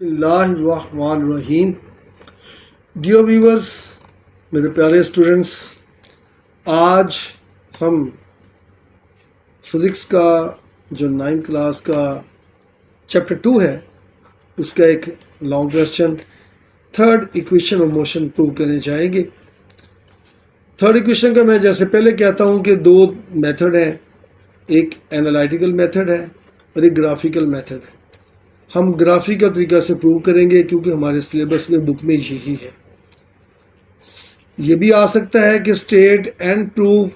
बिस्मिल्लाहिर्रहमानिर्रहीम। Dear viewers, मेरे प्यारे स्टूडेंट्स, आज हम फिज़िक्स का जो 9th क्लास का चैप्टर 2 है उसका एक long question third equation of motion prove करने जाएंगे। थर्ड इक्वेशन का मैं जैसे पहले कहता हूँ कि दो मेथड हैं, एक एनालिटिकल मेथड है और एक ग्राफिकल मेथड है। हम ग्राफिकल तरीक़ा से प्रूव करेंगे क्योंकि हमारे सिलेबस में बुक में यही है। ये भी आ सकता है कि स्टेट एंड प्रूव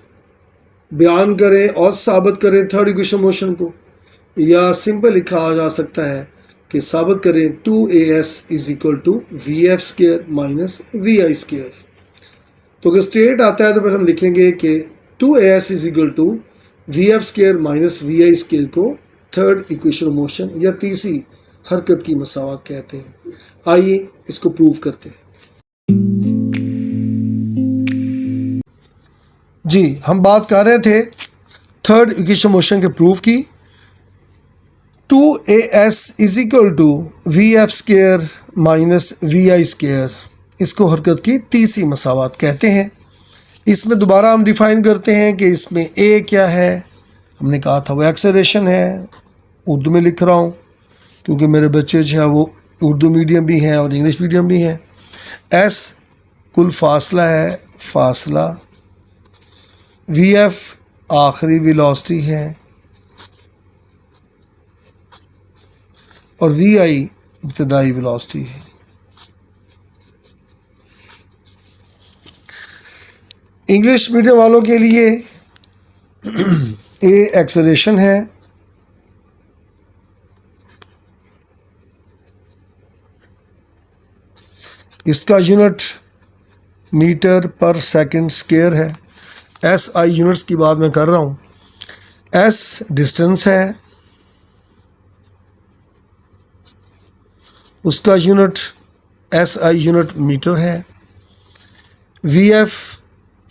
बयान करें और साबित करें थर्ड इक्वेशन मोशन को, या सिंपल लिखा जा सकता है कि साबित करें 2as is equal to v f square minus v i square. तो अगर स्टेट आता है तो फिर हम लिखेंगे कि 2as is equal to v f square minus v i square को थर्ड इक्वेशन मोशन या तीसरी हरकत की मसावत कहते हैं। आइए इसको प्रूव करते हैं। जी, हम बात कर रहे थे थर्ड इक्वेशन मोशन के प्रूफ की। 2as is equal to v f square minus v i square, इसको हरकत की तीसरी मसावत कहते हैं। इसमें दोबारा हम डिफाइन करते हैं कि इसमें a क्या है। हमने कहा था वो एक्सेलरेशन है, उर्दू में लिख रहा हूँ क्योंकि मेरे बच्चे जो है वो उर्दू मीडियम भी हैं और इंग्लिश मीडियम भी हैं। s कुल फासला है, फासला। वी एफ आखिरी वेलोसिटी है और वी आई इब्तदाई वेलोसिटी है। इंग्लिश मीडियम वालों के लिए ए एक्सेलरेशन है, इसका यूनिट मीटर पर सेकंड स्क्वायर है। एस आई यूनिट्स की बात मैं कर रहा हूँ। एस डिस्टेंस है, उसका unit s i unit metre है। वी एफ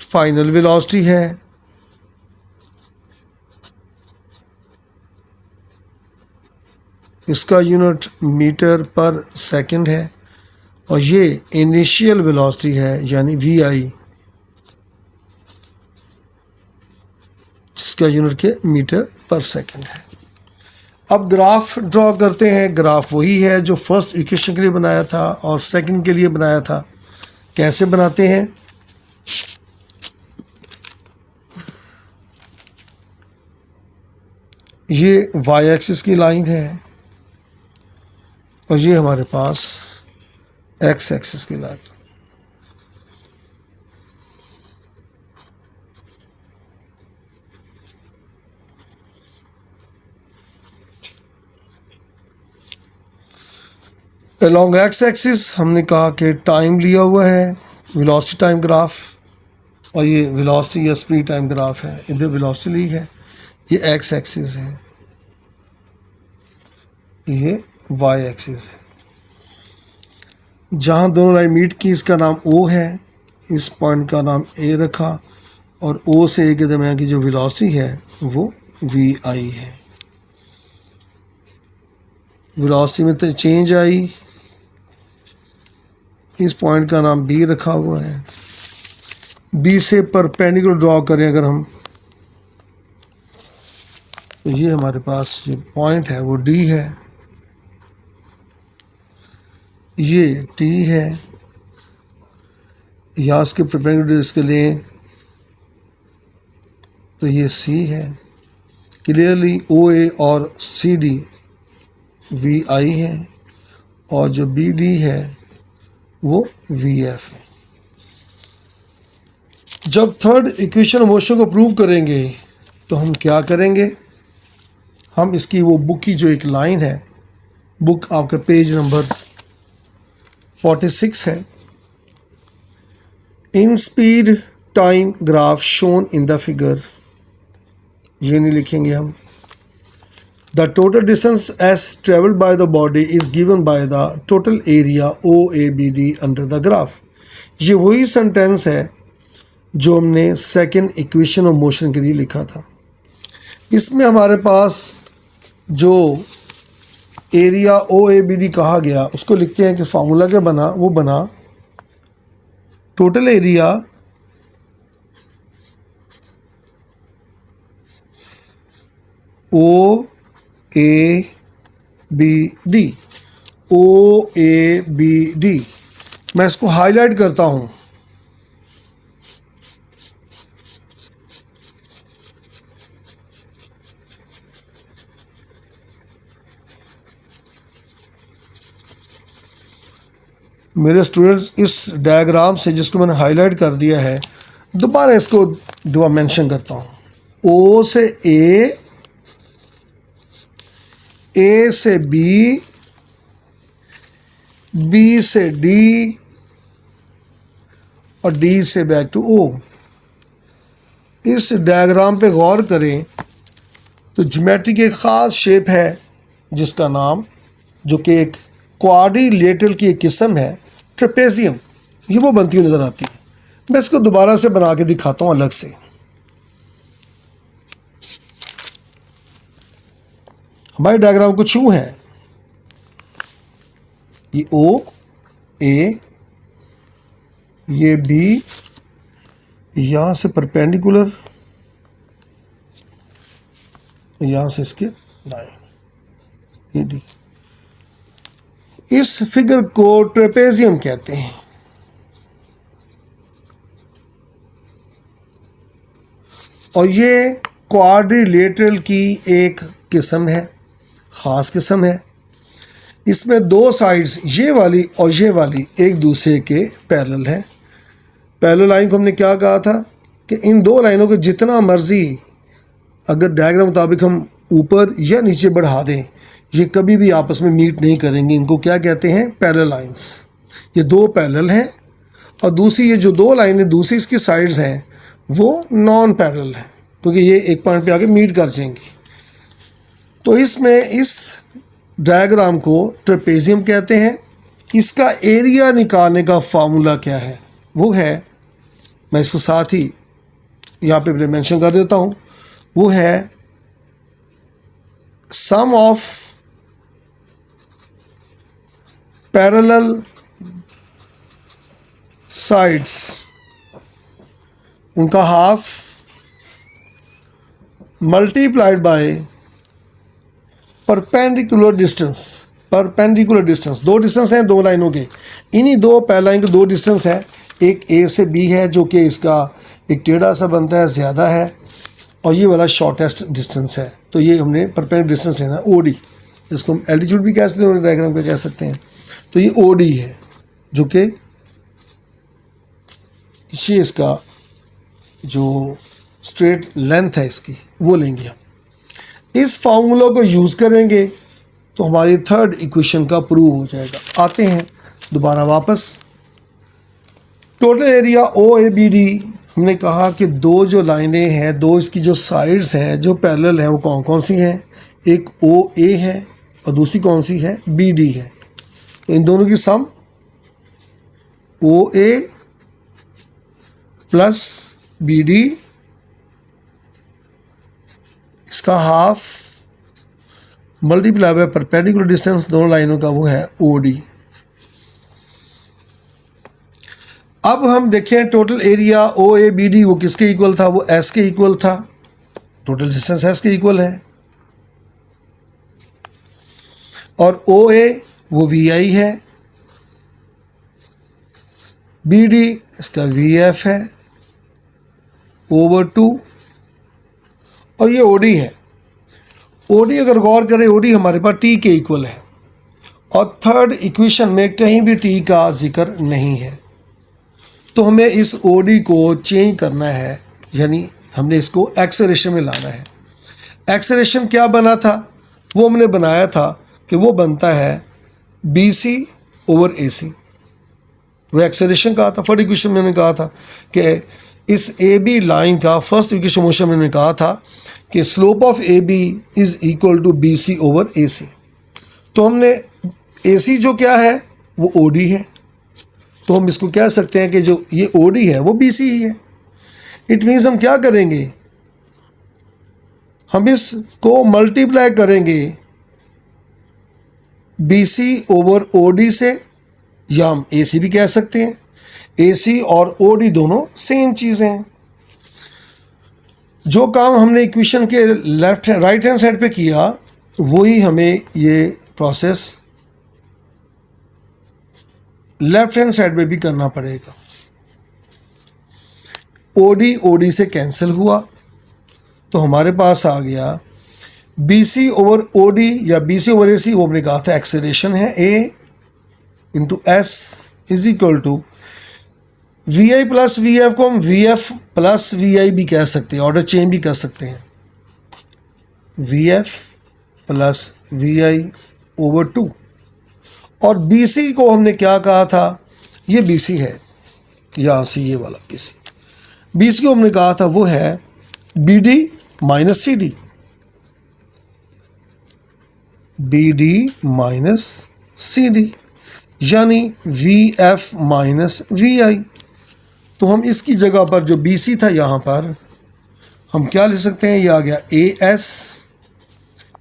फाइनल वेलोसिटी है, इसका यूनिट मीटर पर सेकंड है और ये इनिशियल वेलोसिटी है यानी वी आई, जिसका यूनिट के मीटर पर सेकंड है। अब ग्राफ ड्रॉ करते हैं। ग्राफ वही है जो फर्स्ट इक्वेशन के लिए बनाया था और सेकंड के लिए बनाया था। कैसे बनाते हैं? ये वाई एक्सिस की लाइन है और ये हमारे पास एक्स एक्सिस की लाइन। अलॉन्ग एक्स एक्सिस हमने कहा कि टाइम लिया हुआ है, वेलोसिटी टाइम ग्राफ, और ये वेलोसिटी या स्पीड टाइम ग्राफ है। इधर वेलोसिटी ली है, ये एक्स एक्सिस है, ये वाई एक्सिस है। जहाँ दोनों लाइन मीट की इसका नाम ओ है, इस पॉइंट का नाम ए रखा और ओ से ए के दरमियान की जो वेलोसिटी है वो वी आई है। वेलोसिटी में तो चेंज आई, इस पॉइंट का नाम बी रखा हुआ है। बी से परपेंडिकुलर ड्रॉ करें अगर हम, तो ये हमारे पास जो पॉइंट है वो डी है, ये टी है। या इसके परपेंडिकुलर इसके लिए तो ये सी है। क्लियरली ओ ए और सी डी वी आई है और जो बी डी है वो वी एफ है। जब थर्ड इक्वेशन मोशन को प्रूव करेंगे तो हम क्या करेंगे? हम इसकी वो बुक की जो एक लाइन है, बुक आपका पेज नंबर 46 है। In speed time graph shown in the figure, ये नहीं लिखेंगे हम। The total distance s travelled by the body is given by the total area O A B D under the graph. ये वही sentence है जो हमने सेकंड इक्वेशन ऑफ मोशन के लिए लिखा था। इसमें हमारे पास जो एरिया OABD कहा गया, उसको लिखते हैं कि फार्मूला क्या बना, वो बना टोटल एरिया OABD। मैं इसको हाईलाइट करता हूं। मेरे स्टूडेंट्स, इस डायग्राम से जिसको मैंने हाईलाइट कर दिया है, दोबारा इसको दोबारा मेंशन करता हूँ। O से A से B, B से D और D से बैक टू O। इस डायग्राम पे गौर करें तो ज्योमेट्री की एक ख़ास शेप है जिसका नाम, जो कि एक क्वाड्रिलेटरल की एक किस्म है, ट्रेपेजियम, ये वो बनती हुई नज़र आती है। मैं इसको दोबारा से बना के दिखाता हूँ अलग से। हमारे डायग्राम कुछ यूँ है, ये O A, ये B, यहाँ से परपेंडिकुलर, यहाँ से इसके लाइन, ये D। इस फिगर को ट्रेपेजियम कहते हैं। और ये क्वाड्रिलेटरल की एक किस्म है, ख़ास किस्म है। इसमें दो साइड्स, ये वाली और ये वाली, एक दूसरे के पैरेलल हैं। पैरेलल लाइन को हमने क्या कहा था कि इन दो लाइनों को जितना मर्जी अगर डायग्राम मुताबिक हम ऊपर या नीचे बढ़ा दें, ये कभी भी आपस में मीट नहीं करेंगे। इनको क्या कहते हैं? Parallel lines. ये दो पैरेलल हैं और दूसरी ये जो दो लाइनें दूसरी इसकी साइड्स हैं वो नॉन पैरेलल हैं, क्योंकि ये एक पॉइंट पे आके मीट कर जाएंगी। तो इसमें इस डायग्राम को ट्रेपेजियम कहते हैं। इसका एरिया निकालने का फार्मूला क्या है? वो है, मैं इसको साथ ही यहाँ पे मेंशन कर देता हूँ, वो है सम ऑफ पैरेलल साइड्स, उनका half multiplied by perpendicular distance. Perpendicular distance, दो डिस्टेंस हैं दो लाइनों के, इन्हीं दो पैरेलल लाइन के दो डिस्टेंस है। एक A से B है जो कि इसका एक टेढ़ा सा बनता है, ज़्यादा है, और ये वाला शॉर्टेस्ट डिस्टेंस है। तो ये हमने परपेंडिकुलर डिस्टेंस लेना, OD। इसको हम एल्टीट्यूड भी कह सकते हैं, डायग्राम पे कह सकते हैं। तो ये OD है जो कि ये इसका जो स्ट्रेट लेंथ है इसकी, वो लेंगे हम। इस फार्मूला को यूज़ करेंगे तो हमारी थर्ड इक्वेशन का प्रूव हो जाएगा। आते हैं दोबारा वापस। टोटल एरिया OABD, हमने कहा कि दो जो लाइनें हैं, दो इसकी जो साइड्स हैं जो पैरेलल हैं, वो कौन कौन सी हैं? एक OA है और दूसरी कौन सी है? BD है। तो इन दोनों की सम OA प्लस BD, इसका half multiply by perpendicular distance दोनों लाइनों का, वो है OD। अब हम देखें टोटल एरिया OABD वो किसके इक्वल था? वो S के इक्वल था। टोटल डिस्टेंस S के इक्वल है। और OA वो VI है, BD इसका VF है ओवर 2, और ये OD है। OD अगर गौर करें, OD हमारे पास T के इक्वल है, और थर्ड इक्वेशन में कहीं भी T का जिक्र नहीं है। तो हमें इस OD को चेंज करना है, यानी हमने इसको एक्सेलरेशन में लाना है। एक्सेलरेशन क्या बना था? वो हमने बनाया था कि वो बनता है BC ओवर AC। वो एक्सेलरेशन कहा था। फर्स्ट इक्वेशन में मैंने कहा था कि इस AB लाइन का फर्स्ट इक्वेशन मोशन में मैंने कहा था कि slope of AB is equal to BC over AC। तो हमने AC जो क्या है वो OD है, तो हम इसको कह सकते हैं कि जो ये OD है वो BC ही है। इट मीन्स हम क्या करेंगे? हम इसको मल्टीप्लाई करेंगे BC ओवर OD से, या हम AC भी कह सकते हैं। AC और OD दोनों सेम चीज़ें हैं। जो काम हमने इक्वेशन के राइट हैंड साइड पे किया वही हमें ये प्रोसेस लेफ्ट हैंड साइड पे भी करना पड़ेगा। OD से कैंसिल हुआ तो हमारे पास आ गया BC ओवर OD या BC ओवर AC, वो हमने कहा था एक्सेलरेशन है, A into S is equal to VI plus VF को हम VF प्लस VI भी कह सकते हैं, ऑर्डर चेंज भी कर सकते हैं। VF प्लस VI ओवर 2, और BC को हमने क्या कहा था, ये BC है, यहाँ से ये वाला BC को हमने कहा था वो है BD minus CD, BD minus CD, यानी VF माइनस VI। तो हम इसकी जगह पर जो BC था यहाँ पर हम क्या लिख सकते हैं, ये आ गया AS,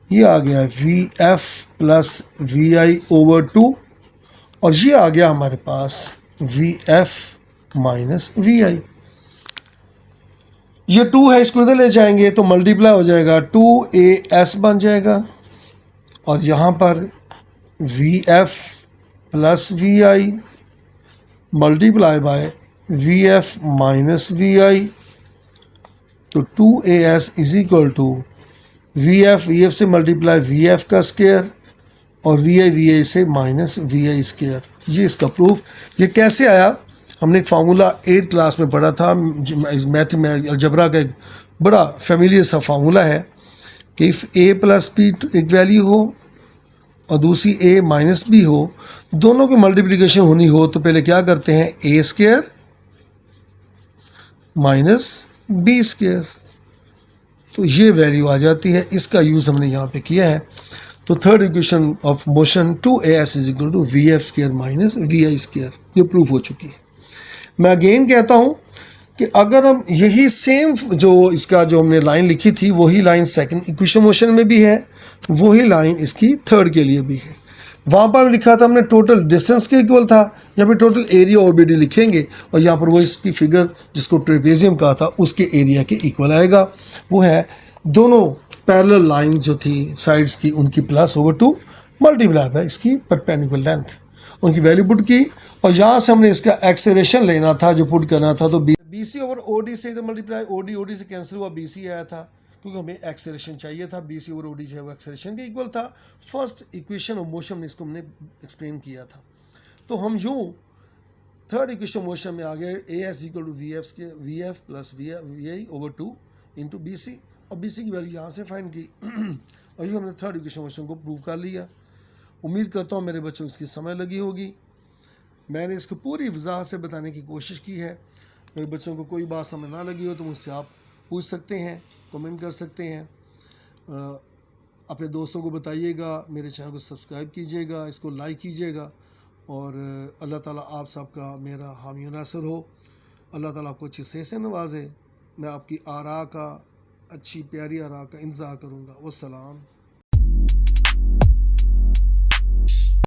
ये आ गया VF प्लस VI ओवर 2, और ये आ गया हमारे पास VF माइनस VI। ये 2 है, इसको इधर ले जाएंगे तो मल्टीप्लाई हो जाएगा, 2AS बन जाएगा, और यहाँ पर VF plus VI multiply by VF minus VI, तो 2AS is equal to VF से मल्टीप्लाई VF का स्क्वायर और VI से माइनस VI स्क्वायर। ये इसका प्रूफ। ये कैसे आया, हमने एक फार्मूला 8th क्लास में पढ़ा था, मैथ में अलजबरा का एक बड़ा फेमिलियर सा फार्मूला है कि इफ़ A प्लस B एक वैल्यू हो और दूसरी A माइनस B हो, दोनों की मल्टीप्लिकेशन होनी हो तो पहले क्या करते हैं, A square minus B square, तो ये वैल्यू आ जाती है। इसका यूज़ हमने यहाँ पे किया है। तो third equation of motion 2AS is equal to VF square minus VI square, ये प्रूफ हो चुकी है। मैं अगेन कहता हूँ कि अगर हम यही सेम जो इसका जो हमने लाइन लिखी थी वही लाइन सेकंड इक्वेशन मोशन में भी है, वही लाइन इसकी थर्ड के लिए भी है। वहाँ पर लिखा था हमने टोटल डिस्टेंस के इक्वल था, यहाँ पे टोटल एरिया और BD लिखेंगे, और यहाँ पर वो इसकी फिगर जिसको ट्रेपेजियम कहा था उसके एरिया के इक्वल आएगा। वो है दोनों पैरेलल लाइन जो थी साइड्स की उनकी प्लस ओवर 2 मल्टीप्लाई बाय इसकी परपेंडिकुलर लेंथ, उनकी वैल्यू पुट की, और यहाँ से हमने इसका एक्सेलरेशन लेना था जो पुट करना था, तो BC ओवर OD से इधर मल्टीप्लाई, OD से कैंसिल हुआ, BC आया था क्योंकि हमें एक्सेलरेशन चाहिए था। BC ओवर OD जो है वो एक्सेलरेशन के इक्वल था। फर्स्ट इक्वेशन ऑफ मोशन में इसको हमने एक्सप्लेन किया था। तो हम यूँ थर्ड इक्वेशन मोशन में आ गए, AS equal to VF plus VI over 2 into BC, और BC की वैल्यू यहाँ से फाइंड की और ये हमने थर्ड इक्वेशन मोशन को प्रूव कर लिया। उम्मीद करता हूँ मेरे बच्चों को इसकी समझ लगी होगी। मैंने इसको पूरी वजाहत से बताने की कोशिश की है। मेरे बच्चों को कोई बात समझ ना लगी हो तो मुझसे आप पूछ सकते हैं, कमेंट कर सकते हैं। अपने दोस्तों को बताइएगा, मेरे चैनल को सब्सक्राइब कीजिएगा, इसको लाइक कीजिएगा, और अल्लाह ताला आप सबका मेरा हामी नासर हो। अल्लाह ताला आपको अच्छी सेहत से नवाजे। मैं आपकी आरा का, अच्छी प्यारी आरा का इंतज़ार करूँगा। वस्सलाम।